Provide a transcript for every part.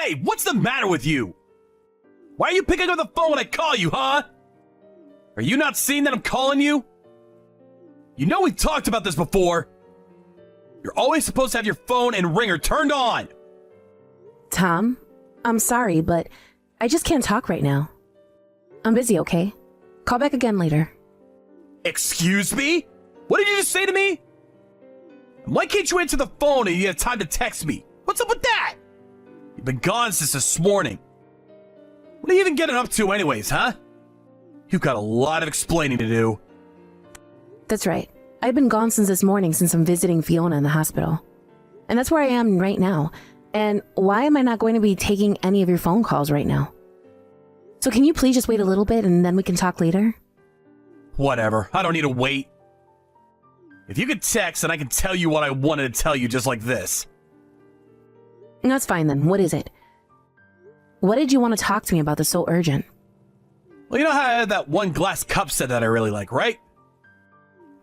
Hey, what's the matter with you? Why are you picking up the phone when I call you, huh? Are you not seeing that I'm calling you? You know we talked about this before. You're always supposed to have your phone and ringer turned on. Tom, I'm sorry, but I just can't talk right now. I'm busy, okay? Call back again later. Excuse me? What did you just say to me? Why can't you answer the phone and you have time to text me? What's up with that? You've been gone since this morning. What are you even getting up to anyways, huh? You've got a lot of explaining to do. That's right. I've been gone since this morning since I'm visiting Fiona in the hospital. And that's where I am right now. And why am I not going to be taking any of your phone calls right now? So can you please just wait a little bit and then we can talk later? Whatever. I don't need to wait. If you could text, then I can tell you what I wanted to tell you just like this. That's fine then. What is it? What did you want to talk to me about that's so urgent? Well, you know how I had that one glass cup set that I really like, right?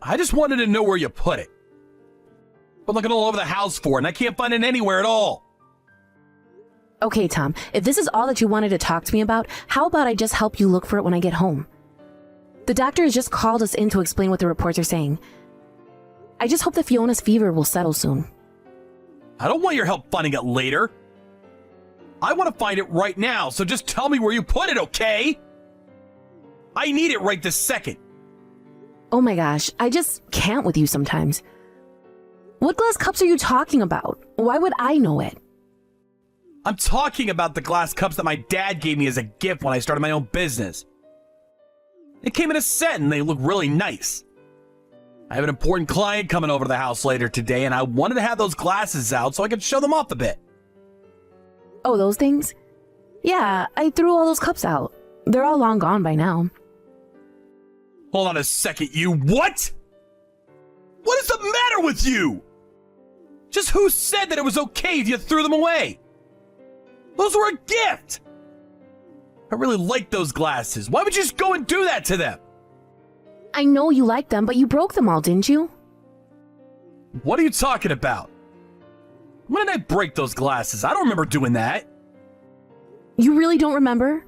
I just wanted to know where you put it. Been looking all over the house for it, and I can't find it anywhere at all. Okay, Tom, if this is all that you wanted to talk to me about, how about I just help you look for it when I get home? The doctor has just called us in to explain what the reports are saying. I just hope that Fiona's fever will settle soon. I don't want your help finding it later. I want to find it right now, so just tell me where you put it, okay? I need it right this second. Oh my gosh, I just can't with you sometimes. What glass cups are you talking about? Why would I know it? I'm talking about the glass cups that my dad gave me as a gift when I started my own business. It came in a set and they look really nice. I have an important client coming over to the house later today and I wanted to have those glasses out so I could show them off a bit. Oh, those things? Yeah, I threw all those cups out. They're all long gone by now. Hold on a second, you what? What is the matter with you? Just who said that it was okay if you threw them away? Those were a gift! I really like those glasses. Why would you just go and do that to them? I know you like them, but you broke them all, didn't you? What are you talking about? When did I break those glasses? I don't remember doing that. You really don't remember?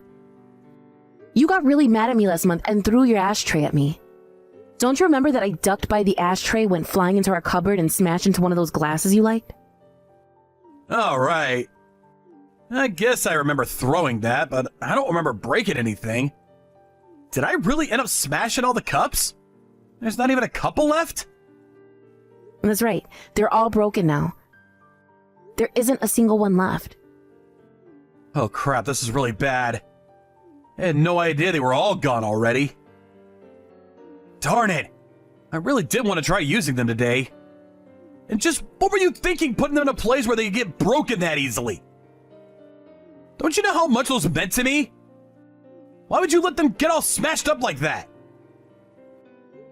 You got really mad at me last month and threw your ashtray at me. Don't you remember that I ducked by the ashtray, went flying into our cupboard, and smashed into one of those glasses you liked? All right. I guess I remember throwing that, but I don't remember breaking anything. Did I really end up smashing all the cups? There's not even a couple left? That's right. They're all broken now. There isn't a single one left. Oh crap, this is really bad. I had no idea they were all gone already. Darn it! I really did want to try using them today. And just, what were you thinking putting them in a place where they get broken that easily? Don't you know how much those meant to me? Why would you let them get all smashed up like that?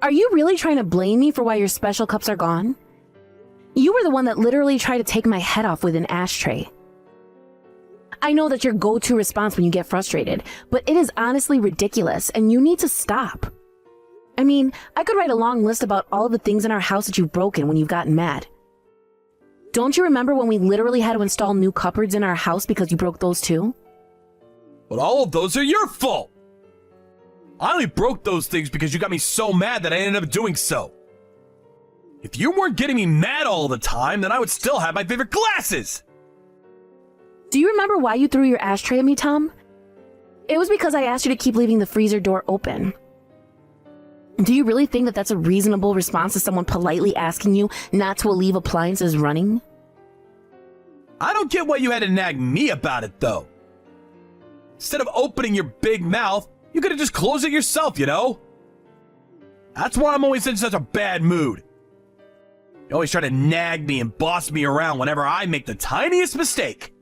Are you really trying to blame me for why your special cups are gone? You were the one that literally tried to take my head off with an ashtray. I know that's your go-to response when you get frustrated, but it is honestly ridiculous and you need to stop. I mean, I could write a long list about all of the things in our house that you've broken when you've gotten mad. Don't you remember when we literally had to install new cupboards in our house because you broke those too? But all of those are your fault! I only broke those things because you got me so mad that I ended up doing so. If you weren't getting me mad all the time, then I would still have my favorite glasses! Do you remember why you threw your ashtray at me, Tom? It was because I asked you to keep leaving the freezer door open. Do you really think that that's a reasonable response to someone politely asking you not to leave appliances running? I don't get why you had to nag me about it, though. Instead of opening your big mouth, you could have just closed it yourself, you know? That's why I'm always in such a bad mood. You always try to nag me and boss me around whenever I make the tiniest mistake.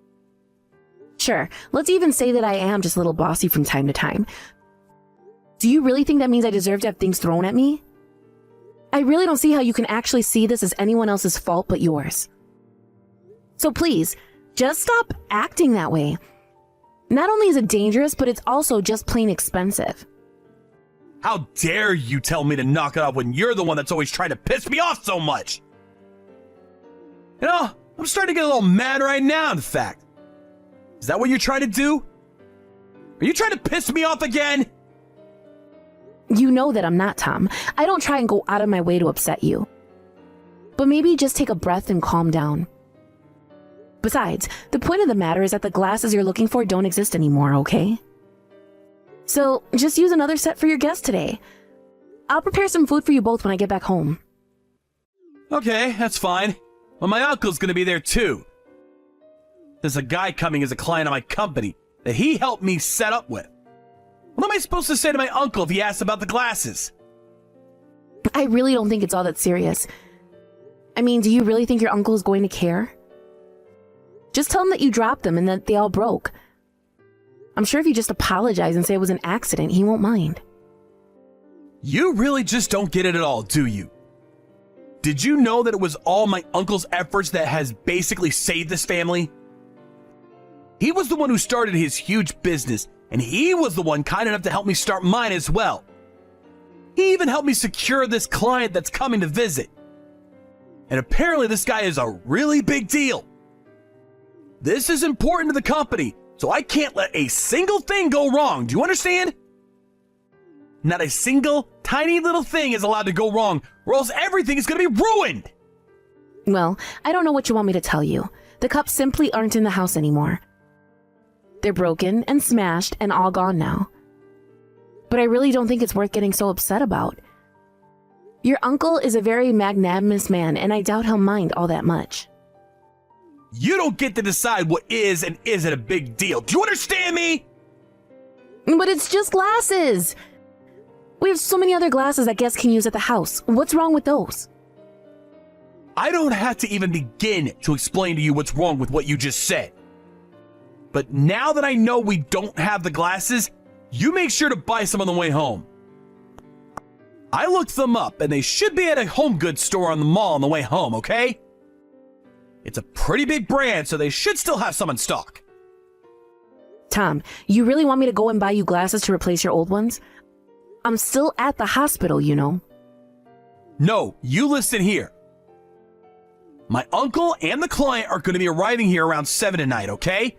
Sure, let's even say that I am just a little bossy from time to time. Do you really think that means I deserve to have things thrown at me? I really don't see how you can actually see this as anyone else's fault but yours. So please, just stop acting that way. Not only is it dangerous, but it's also just plain expensive. How dare you tell me to knock it off when you're the one that's always trying to piss me off so much? You know, I'm starting to get a little mad right now, in fact. Is that what you're trying to do? Are you trying to piss me off again? You know that I'm not, Tom. I don't try and go out of my way to upset you. But maybe just take a breath and calm down. Besides, the point of the matter is that the glasses you're looking for don't exist anymore, okay? So, just use another set for your guest today. I'll prepare some food for you both when I get back home. Okay, that's fine. Well, my uncle's gonna be there too. There's a guy coming as a client of my company that he helped me set up with. What am I supposed to say to my uncle if he asks about the glasses? I really don't think it's all that serious. I mean, do you really think your uncle is going to care? Just tell him that you dropped them and that they all broke. I'm sure if you just apologize and say it was an accident, he won't mind. You really just don't get it at all, do you? Did you know that it was all my uncle's efforts that has basically saved this family? He was the one who started his huge business, and he was the one kind enough to help me start mine as well. He even helped me secure this client that's coming to visit. And apparently this guy is a really big deal. This is important to the company, so I can't let a single thing go wrong. Do you understand? Not a single tiny little thing is allowed to go wrong, or else everything is going to be ruined. Well, I don't know what you want me to tell you. The cups simply aren't in the house anymore. They're broken and smashed and all gone now. But I really don't think it's worth getting so upset about. Your uncle is a very magnanimous man, and I doubt he'll mind all that much. You don't get to decide what is and isn't a big deal. Do you understand me? But it's just glasses. We have so many other glasses that guests can use at the house. What's wrong with those? I don't have to even begin to explain to you what's wrong with what you just said. But now that I know we don't have the glasses, you make sure to buy some on the way home. I looked them up and they should be at a home goods store on the mall on the way home, okay? It's a pretty big brand, so they should still have some in stock. Tom, you really want me to go and buy you glasses to replace your old ones? I'm still at the hospital, you know. No, you listen here. My uncle and the client are going to be arriving here around 7 tonight, okay?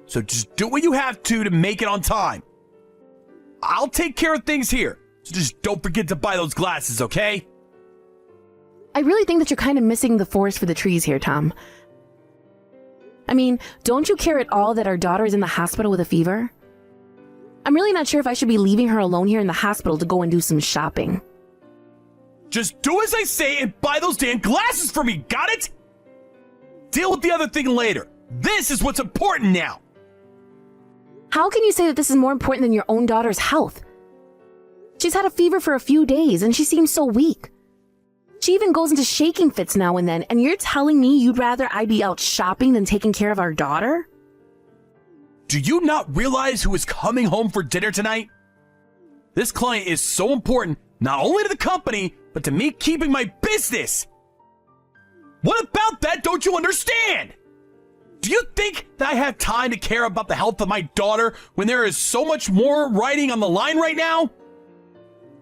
So just do what you have to make it on time. I'll take care of things here, so just don't forget to buy those glasses, okay? I really think that you're kind of missing the forest for the trees here, Tom. I mean, don't you care at all that our daughter is in the hospital with a fever? I'm really not sure if I should be leaving her alone here in the hospital to go and do some shopping. Just do as I say and buy those damn glasses for me, got it? Deal with the other thing later. This is what's important now. How can you say that this is more important than your own daughter's health? She's had a fever for a few days and she seems so weak. She even goes into shaking fits now and then, and you're telling me you'd rather I be out shopping than taking care of our daughter? Do you not realize who is coming home for dinner tonight? This client is so important, not only to the company, but to me keeping my business. What about that don't you understand? Do you think that I have time to care about the health of my daughter when there is so much more riding on the line right now?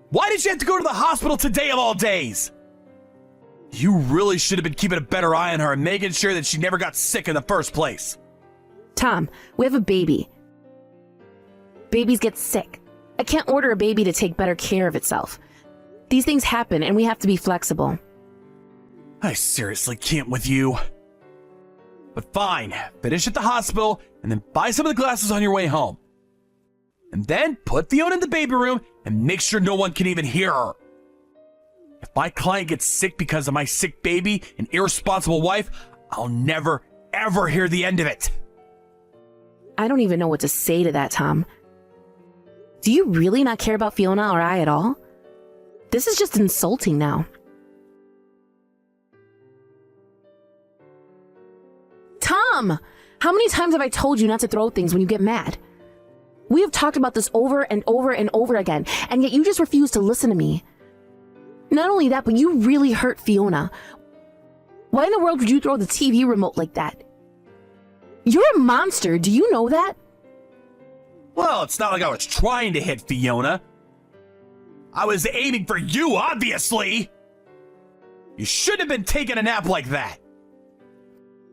Why did you have to go to the hospital today of all days? You really should have been keeping a better eye on her and making sure that she never got sick in the first place. Tom, we have a baby. Babies get sick. I can't order a baby to take better care of itself. These things happen and we have to be flexible. I seriously can't with you. But fine, finish at the hospital and then buy some of the glasses on your way home. And then put Fiona in the baby room and make sure no one can even hear her. If my client gets sick because of my sick baby and irresponsible wife, I'll never, ever hear the end of it. I don't even know what to say to that, Tom. Do you really not care about Fiona or I at all? This is just insulting now. Tom! How many times have I told you not to throw things when you get mad? We have talked about this over and over and over again, and yet you just refuse to listen to me. Not only that, but you really hurt Fiona. Why in the world would you throw the TV remote like that? You're a monster, do you know that? Well, it's not like I was trying to hit Fiona. I was aiming for you, obviously. You shouldn't have been taking a nap like that.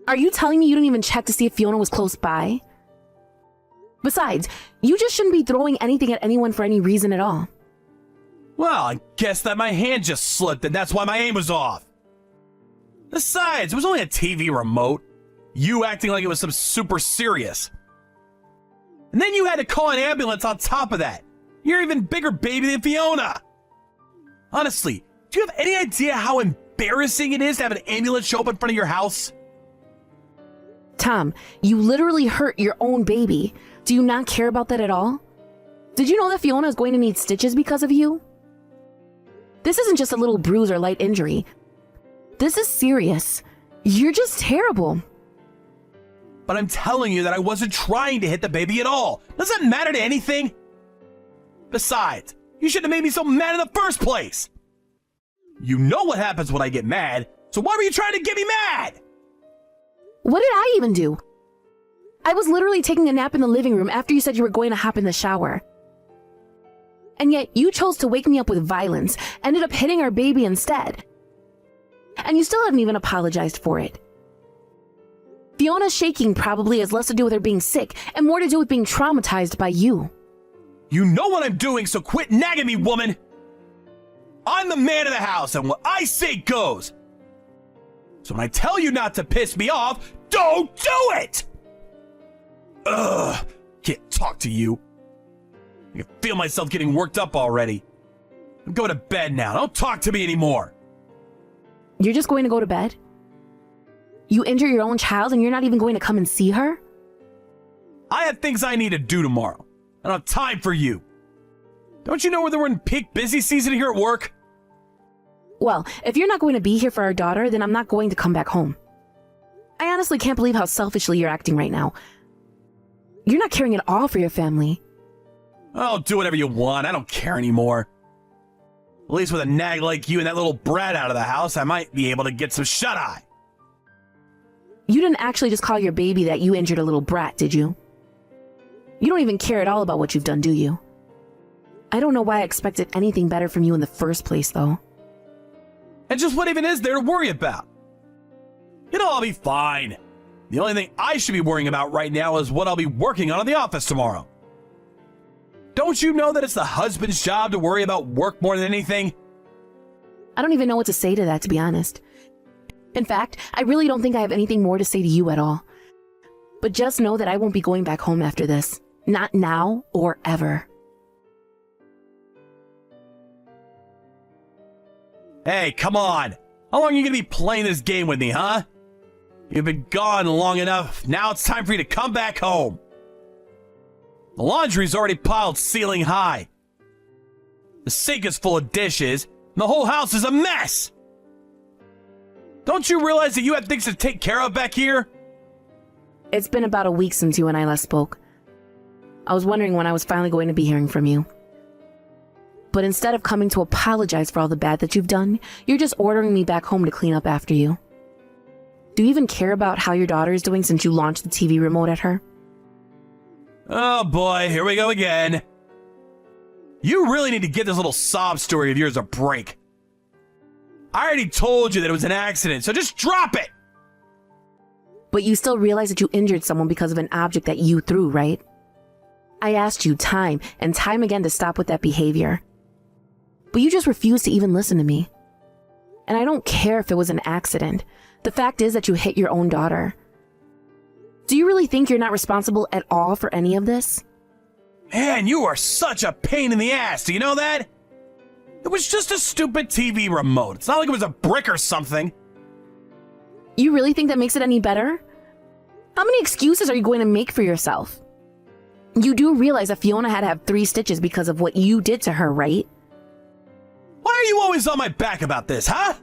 Are you telling me you didn't even check to see if Fiona was close by? Besides, you just shouldn't be throwing anything at anyone for any reason at all. Well, I guess that my hand just slipped and that's why my aim was off. Besides, it was only a TV remote. You acting like it was some super serious. And then you had to call an ambulance on top of that. You're even bigger baby than Fiona. Honestly, do you have any idea how embarrassing it is to have an ambulance show up in front of your house? Tom, you literally hurt your own baby. Do you not care about that at all? Did you know that Fiona is going to need stitches because of you? This isn't just a little bruise or light injury. This is serious. You're just terrible. But I'm telling you that I wasn't trying to hit the baby at all. Does that matter to anything? Besides, you shouldn't have made me so mad in the first place. You know what happens when I get mad, so why were you trying to get me mad? What did I even do? I was literally taking a nap in the living room after you said you were going to hop in the shower. And yet you chose to wake me up with violence, ended up hitting our baby instead. And you still haven't even apologized for it. Fiona's shaking probably has less to do with her being sick and more to do with being traumatized by you. You know what I'm doing, so quit nagging me, woman! I'm the man of the house, and what I say goes! So when I tell you not to piss me off, don't do it! Ugh, can't talk to you. I can feel myself getting worked up already. I'm going to bed now. Don't talk to me anymore. You're just going to go to bed? You injure your own child and you're not even going to come and see her? I have things I need to do tomorrow. I don't have time for you. Don't you know that we're in peak busy season here at work? Well, if you're not going to be here for our daughter, then I'm not going to come back home. I honestly can't believe how selfishly you're acting right now. You're not caring at all for your family. Oh, do whatever you want. I don't care anymore. At least with a nag like you and that little brat out of the house, I might be able to get some shut-eye. You didn't actually just call your baby that you injured a little brat, did you? You don't even care at all about what you've done, do you? I don't know why I expected anything better from you in the first place, though. And just what even is there to worry about? It'll all be fine. The only thing I should be worrying about right now is what I'll be working on in the office tomorrow. Don't you know that it's the husband's job to worry about work more than anything? I don't even know what to say to that, to be honest. In fact, I really don't think I have anything more to say to you at all. But just know that I won't be going back home after this. Not now or ever. Hey, come on. How long are you going to be playing this game with me, huh? You've been gone long enough. Now it's time for you to come back home. The laundry's already piled ceiling high. The sink is full of dishes, and the whole house is a mess. Don't you realize that you have things to take care of back here? It's been about a week since you and I last spoke. I was wondering when I was finally going to be hearing from you. But instead of coming to apologize for all the bad that you've done, you're just ordering me back home to clean up after you. Do you even care about how your daughter is doing since you launched the TV remote at her? Oh boy, here we go again. You really need to give this little sob story of yours a break. I already told you that it was an accident, so just drop it! But you still realize that you injured someone because of an object that you threw, right? I asked you time and time again to stop with that behavior. But you just refused to even listen to me. And I don't care if it was an accident. The fact is that you hit your own daughter. Do you really think you're not responsible at all for any of this? Man, you are such a pain in the ass, do you know that? It was just a stupid TV remote. It's not like it was a brick or something. You really think that makes it any better? How many excuses are you going to make for yourself? You do realize that Fiona had to have 3 stitches because of what you did to her, right? Why are you always on my back about this, huh?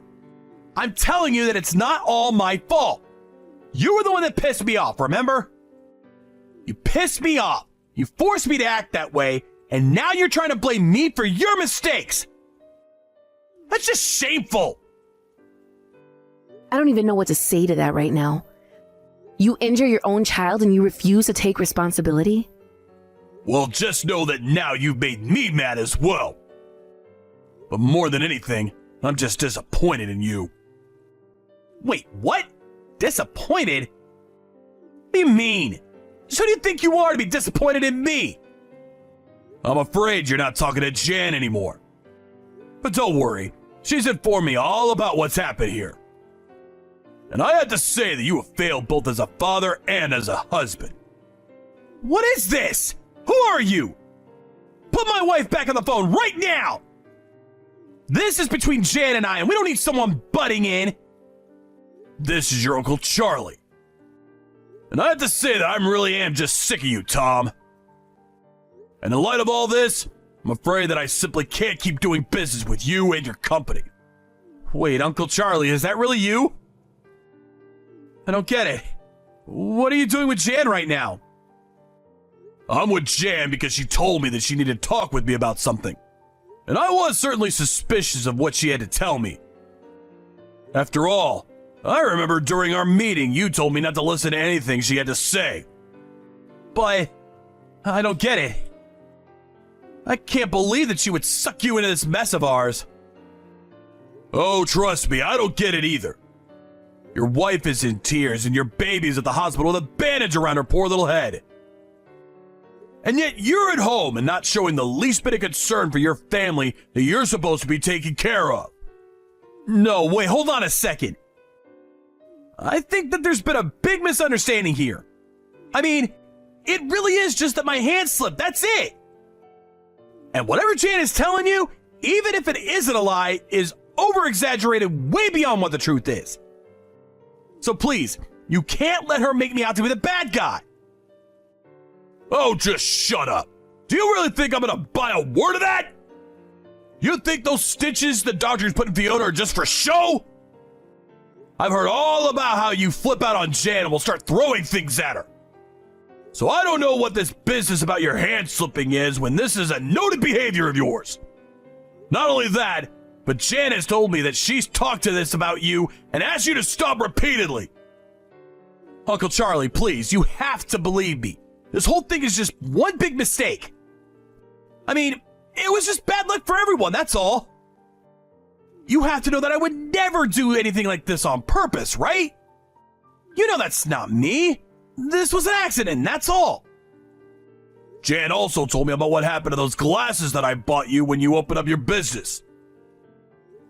I'm telling you that it's not all my fault. You were the one that pissed me off, remember? You pissed me off. You forced me to act that way, and now you're trying to blame me for your mistakes. That's just shameful. I don't even know what to say to that right now. You injure your own child and you refuse to take responsibility? Well, just know that now you've made me mad as well. But more than anything, I'm just disappointed in you. Wait, what? Disappointed? What do you mean? Who do you think you are to be disappointed in me? I'm afraid you're not talking to Jan anymore. But don't worry, she's informed me all about what's happened here. And I had to say that you have failed both as a father and as a husband. What is this? Who are you? Put my wife back on the phone right now! This is between Jan and I, and we don't need someone butting in. This is your Uncle Charlie. And I have to say that I really am just sick of you, Tom. And in light of all this, I'm afraid that I simply can't keep doing business with you and your company. Wait, Uncle Charlie, is that really you? I don't get it. What are you doing with Jan right now? I'm with Jan because she told me that she needed to talk with me about something. And I was certainly suspicious of what she had to tell me. After all, I remember during our meeting you told me not to listen to anything she had to say. But I don't get it. I can't believe that she would suck you into this mess of ours. Oh, trust me, I don't get it either. Your wife is in tears and your baby's at the hospital with a bandage around her poor little head. And yet you're at home and not showing the least bit of concern for your family that you're supposed to be taking care of. No, wait, hold on a second. I think that there's been a big misunderstanding here. I mean, it really is just that my hand slipped, that's it. And whatever Jan is telling you, even if it isn't a lie, is over-exaggerated way beyond what the truth is. So please, you can't let her make me out to be the bad guy. Oh, just shut up. Do you really think I'm gonna buy a word of that? You think those stitches the doctors put in Fiona are just for show? I've heard all about how you flip out on Jan and will start throwing things at her. So I don't know what this business about your hand slipping is when this is a noted behavior of yours. Not only that, but Jan has told me that she's talked to this about you and asked you to stop repeatedly. Uncle Charlie, please, you have to believe me. This whole thing is just one big mistake. I mean, it was just bad luck for everyone, that's all. You have to know that I would never do anything like this on purpose, right? You know that's not me. This was an accident, that's all. Jan also told me about what happened to those glasses that I bought you when you opened up your business.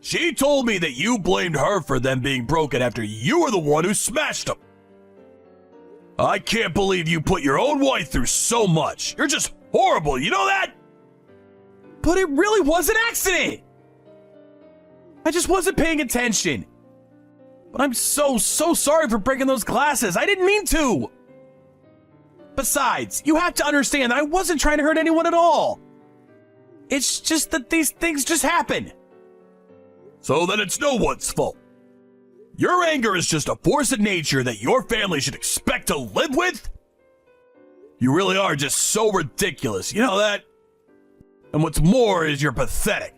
She told me that you blamed her for them being broken after you were the one who smashed them. I can't believe you put your own wife through so much. You're just horrible, you know that? But it really was an accident. I just wasn't paying attention. But I'm so sorry for breaking those glasses. I didn't mean to. Besides, you have to understand that I wasn't trying to hurt anyone at all. It's just that these things just happen. So then it's no one's fault. Your anger is just a force of nature that your family should expect to live with? You really are just so ridiculous, you know that? And what's more is you're pathetic.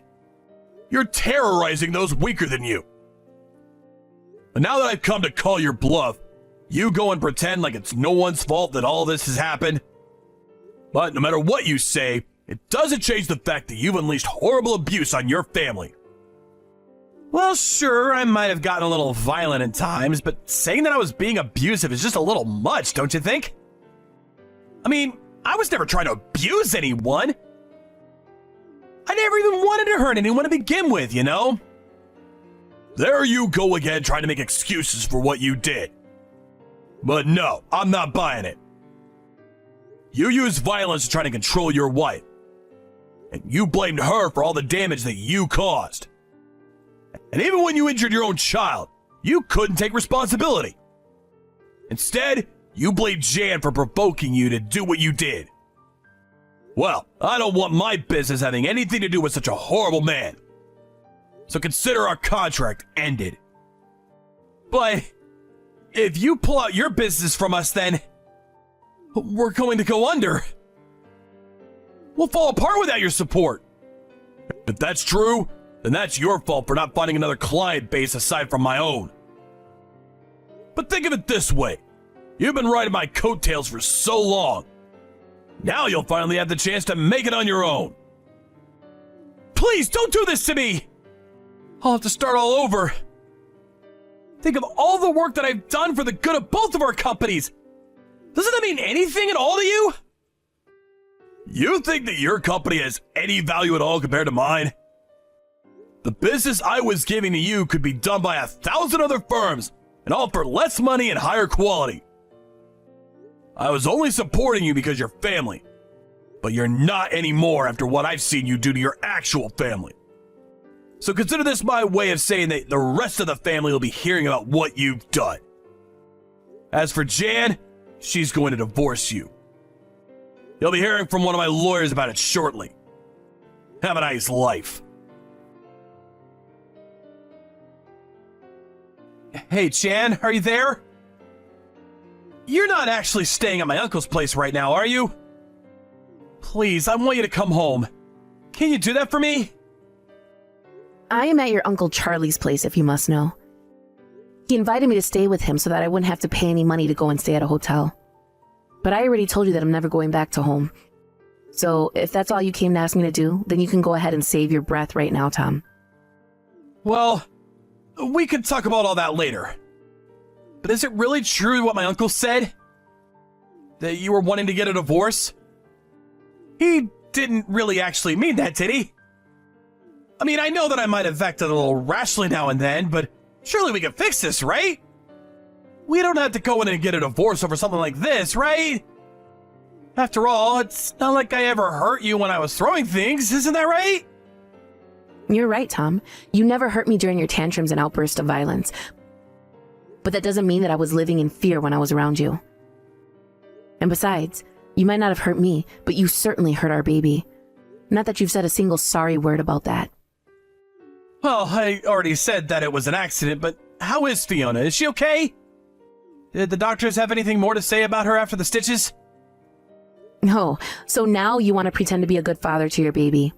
You're terrorizing those weaker than you. But now that I've come to call your bluff, you go and pretend like it's no one's fault that all this has happened. But no matter what you say, it doesn't change the fact that you've unleashed horrible abuse on your family. Well, sure, I might have gotten a little violent at times, but saying that I was being abusive is just a little much, don't you think? I mean, I was never trying to abuse anyone. I never even wanted to hurt anyone to begin with, you know? There you go again, trying to make excuses for what you did. But no, I'm not buying it. You used violence to try to control your wife. And you blamed her for all the damage that you caused. And even when you injured your own child, you couldn't take responsibility. Instead, you blamed Jan for provoking you to do what you did. Well, I don't want my business having anything to do with such a horrible man. So consider our contract ended. But if you pull out your business from us, then we're going to go under. We'll fall apart without your support. If that's true, then that's your fault for not finding another client base aside from my own. But think of it this way. You've been riding my coattails for so long. Now you'll finally have the chance to make it on your own. Please don't do this to me! I'll have to start all over. Think of all the work that I've done for the good of both of our companies. Doesn't that mean anything at all to you? You think that your company has any value at all compared to mine? The business I was giving to you could be done by 1,000 other firms, and all for less money and higher quality. I was only supporting you because you're family, but you're not anymore after what I've seen you do to your actual family. So consider this my way of saying that the rest of the family will be hearing about what you've done. As for Jan, she's going to divorce you. You'll be hearing from one of my lawyers about it shortly. Have a nice life. Hey, Jan, are you there? You're not actually staying at my uncle's place right now, are you? Please, I want you to come home. Can you do that for me? I am at your Uncle Charlie's place, if you must know. He invited me to stay with him so that I wouldn't have to pay any money to go and stay at a hotel. But I already told you that I'm never going back to home. So if that's all you came to ask me to do, then you can go ahead and save your breath right now, Tom. Well, we could talk about all that later. But is it really true what my uncle said? That you were wanting to get a divorce? He didn't really actually mean that, did he? I mean, I know that I might have acted a little rashly now and then, but surely we can fix this, right? We don't have to go in and get a divorce over something like this, right? After all, it's not like I ever hurt you when I was throwing things, isn't that right? You're right, Tom. You never hurt me during your tantrums and outbursts of violence. But that doesn't mean that I was living in fear when I was around you. And besides, you might not have hurt me, but you certainly hurt our baby. Not that you've said a single sorry word about that. Well, I already said that it was an accident, but how is Fiona? Is she okay? Did the doctors have anything more to say about her after the stitches? No, so now you want to pretend to be a good father to your baby.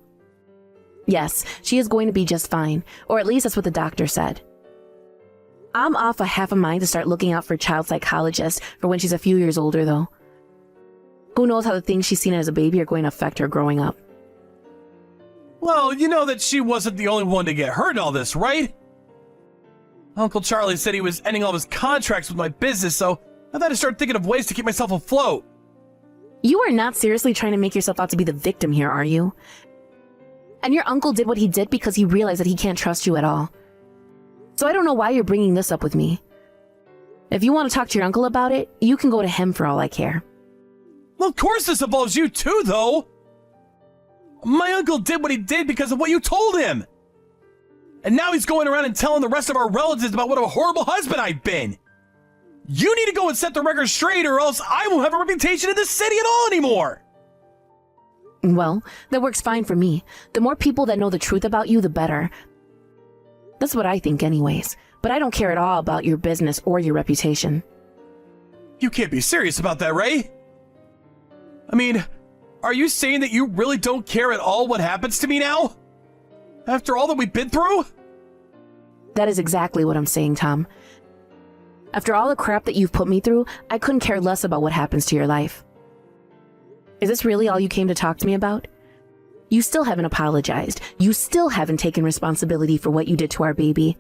Yes, she is going to be just fine, or at least that's what the doctor said. I'm off a half a mind to start looking out for a child psychologist for when she's a few years older, though. Who knows how the things she's seen as a baby are going to affect her growing up. Well, you know that she wasn't the only one to get hurt in all this, right? Uncle Charlie said he was ending all of his contracts with my business, so I've had to start thinking of ways to keep myself afloat. You are not seriously trying to make yourself out to be the victim here, are you? And your uncle did what he did because he realized that he can't trust you at all. So I don't know why you're bringing this up with me. If you want to talk to your uncle about it, you can go to him for all I care. Well, of course this involves you too, though. My uncle did what he did because of what you told him. And now he's going around and telling the rest of our relatives about what a horrible husband I've been. You need to go and set the record straight, or else I won't have a reputation in this city at all anymore. Well, that works fine for me. The more people that know the truth about you, the better. That's what I think anyways. But I don't care at all about your business or your reputation. You can't be serious about that, Ray. I mean, are you saying that you really don't care at all what happens to me now? After all that we've been through? That is exactly what I'm saying, Tom. After all the crap that you've put me through, I couldn't care less about what happens to your life. Is this really all you came to talk to me about? You still haven't apologized. You still haven't taken responsibility for what you did to our baby.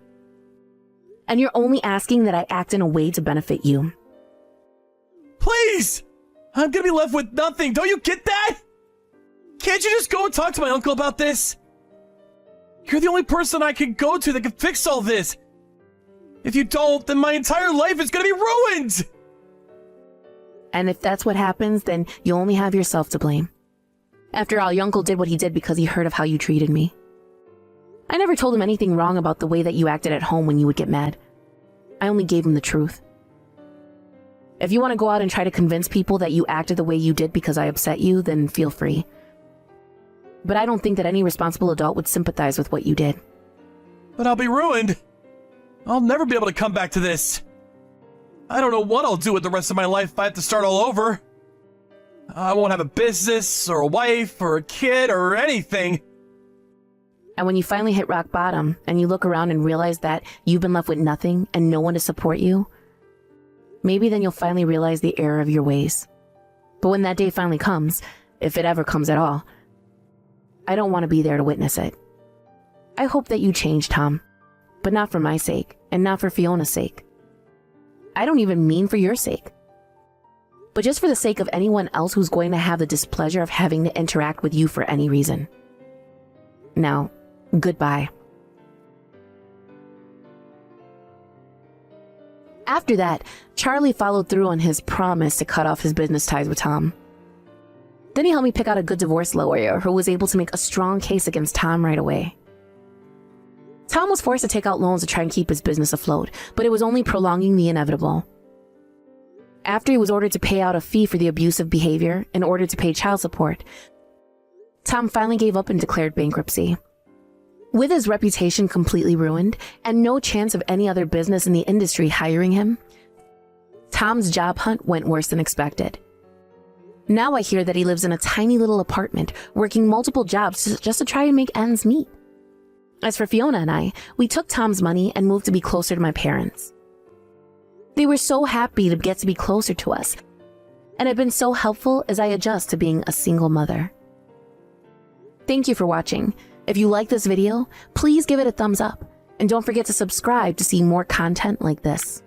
And you're only asking that I act in a way to benefit you. Please! I'm gonna be left with nothing. Don't you get that? Can't you just go and talk to my uncle about this? You're the only person I can go to that can fix all this. If you don't, then my entire life is gonna be ruined! And if that's what happens, then you only have yourself to blame. After all, your uncle did what he did because he heard of how you treated me. I never told him anything wrong about the way that you acted at home when you would get mad. I only gave him the truth. If you want to go out and try to convince people that you acted the way you did because I upset you, then feel free. But I don't think that any responsible adult would sympathize with what you did. But I'll be ruined. I'll never be able to come back to this. I don't know what I'll do with the rest of my life if I have to start all over. I won't have a business, or a wife, or a kid, or anything. And when you finally hit rock bottom, and you look around and realize that you've been left with nothing and no one to support you, maybe then you'll finally realize the error of your ways. But when that day finally comes, if it ever comes at all, I don't want to be there to witness it. I hope that you change, Tom. but not for my sake, and not for Fiona's sake. I don't even mean for your sake, but just for the sake of anyone else who's going to have the displeasure of having to interact with you for any reason. Now, goodbye. After that, Charlie followed through on his promise to cut off his business ties with Tom. Then he helped me pick out a good divorce lawyer who was able to make a strong case against Tom right away. Tom was forced to take out loans to try and keep his business afloat, but it was only prolonging the inevitable. After he was ordered to pay out a fee for the abusive behavior in order to pay child support, Tom finally gave up and declared bankruptcy. With his reputation completely ruined and no chance of any other business in the industry hiring him, Tom's job hunt went worse than expected. Now I hear that he lives in a tiny little apartment, working multiple jobs just to try and make ends meet. As for Fiona and I, we took Tom's money and moved to be closer to my parents. They were so happy to get to be closer to us, and have been so helpful as I adjust to being a single mother. Thank you for watching. If you like this video, please give it a thumbs up, and don't forget to subscribe to see more content like this.